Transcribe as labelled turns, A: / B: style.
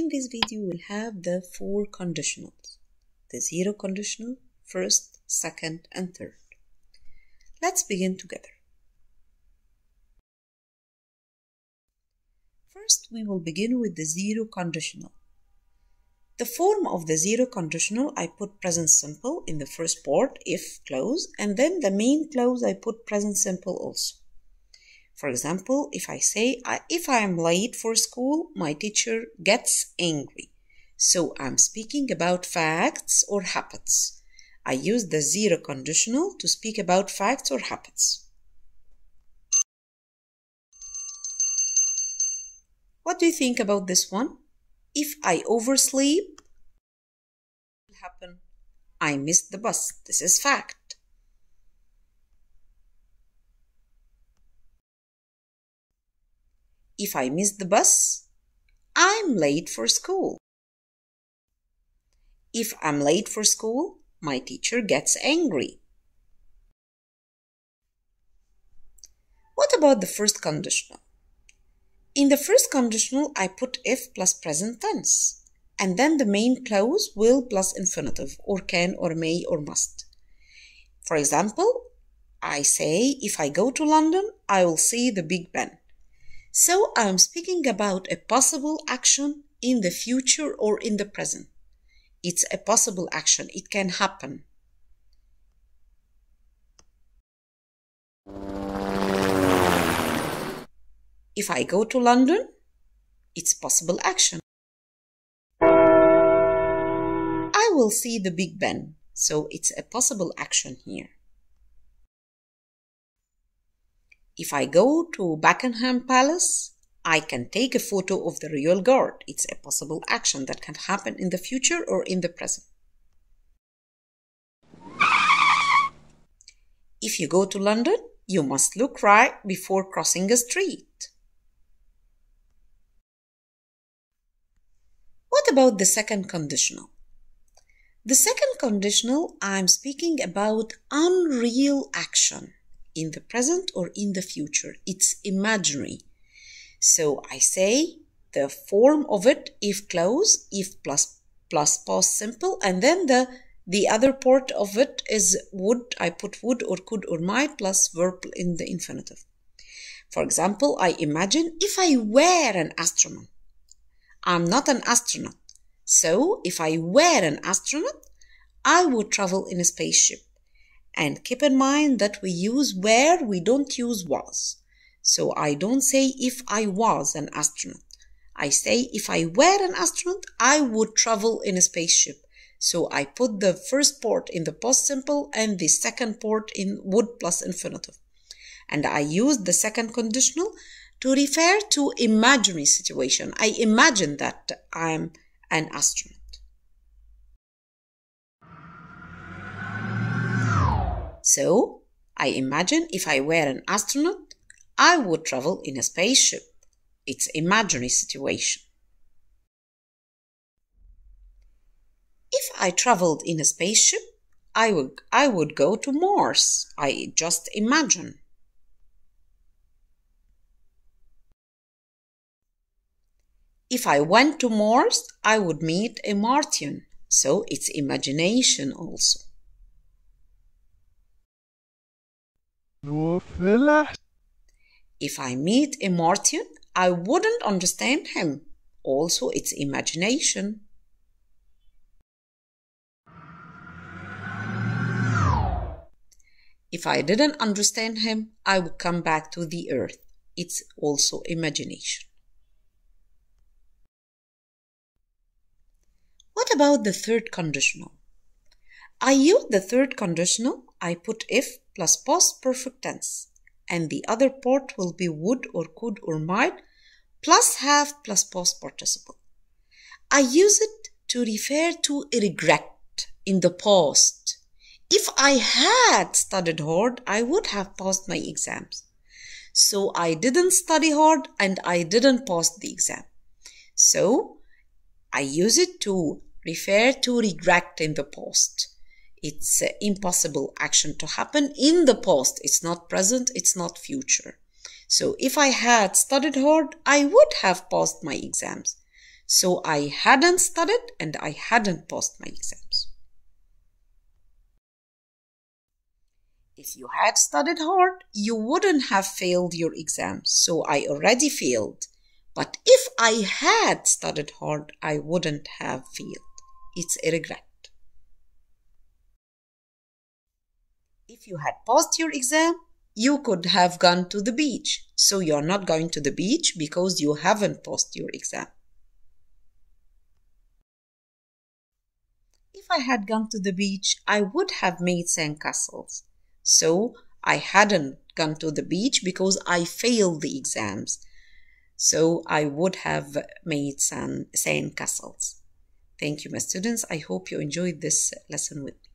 A: In this video, we'll have the four conditionals: the zero conditional, first, second, and third. Let's begin together. First, we will begin with the zero conditional. The form of the zero conditional, I put present simple in the first part, if clause, and then the main clause I put present simple also. For example, if I say, if I am late for school, my teacher gets angry. So I'm speaking about facts or habits. I use the zero conditional to speak about facts or habits. What do you think about this one? If I oversleep, what will happen? I missed the bus. This is fact. If I miss the bus, I'm late for school. If I'm late for school, my teacher gets angry. What about the first conditional? In the first conditional, I put if plus present tense, and then the main clause will plus infinitive, or can, or may, or must. For example, I say, if I go to London, I will see the Big Ben. So I'm speaking about a possible action in the future or in the present. It's a possible action. It can happen. If I go to London, it's possible action. I will see the Big Ben. So it's a possible action here. If I go to Buckingham Palace, I can take a photo of the royal guard. It's a possible action that can happen in the future or in the present. If you go to London, you must look right before crossing a street. What about the second conditional? The second conditional, I'm speaking about unreal action. In the present or in the future. It's imaginary. So I say the form of it, if clause, if plus past simple, and then the other part of it is would. I put would or could or might plus verb in the infinitive. For example, I imagine if I were an astronaut. I'm not an astronaut. So if I were an astronaut, I would travel in a spaceship. And keep in mind that we use were, we don't use was. So I don't say if I was an astronaut. I say if I were an astronaut, I would travel in a spaceship. So I put the first part in the past simple and the second part in would plus infinitive. And I use the second conditional to refer to imaginary situation. I imagine that I'm an astronaut. So, I imagine if I were an astronaut, I would travel in a spaceship. It's imaginary situation. If I traveled in a spaceship, I would go to Mars. I just imagine. If I went to Mars, I would meet a Martian. So, it's imagination also. If I meet a Martian, I wouldn't understand him. Also, it's imagination. If I didn't understand him, I would come back to the earth. It's also imagination. What about the third conditional? I use the third conditional. I put if plus past perfect tense, and the other part will be would or could or might plus have plus past participle. I use it to refer to a regret in the past. If I had studied hard, I would have passed my exams. So I didn't study hard and I didn't pass the exam. So I use it to refer to regret in the past. It's an impossible action to happen in the past. It's not present, it's not future. So if I had studied hard, I would have passed my exams. So I hadn't studied and I hadn't passed my exams. If you had studied hard, you wouldn't have failed your exams. So I already failed. But if I had studied hard, I wouldn't have failed. It's a regret. If you had passed your exam, you could have gone to the beach. So you're not going to the beach because you haven't passed your exam. If I had gone to the beach, I would have made sandcastles. So I hadn't gone to the beach because I failed the exams. So I would have made sandcastles. Thank you, my students. I hope you enjoyed this lesson with me.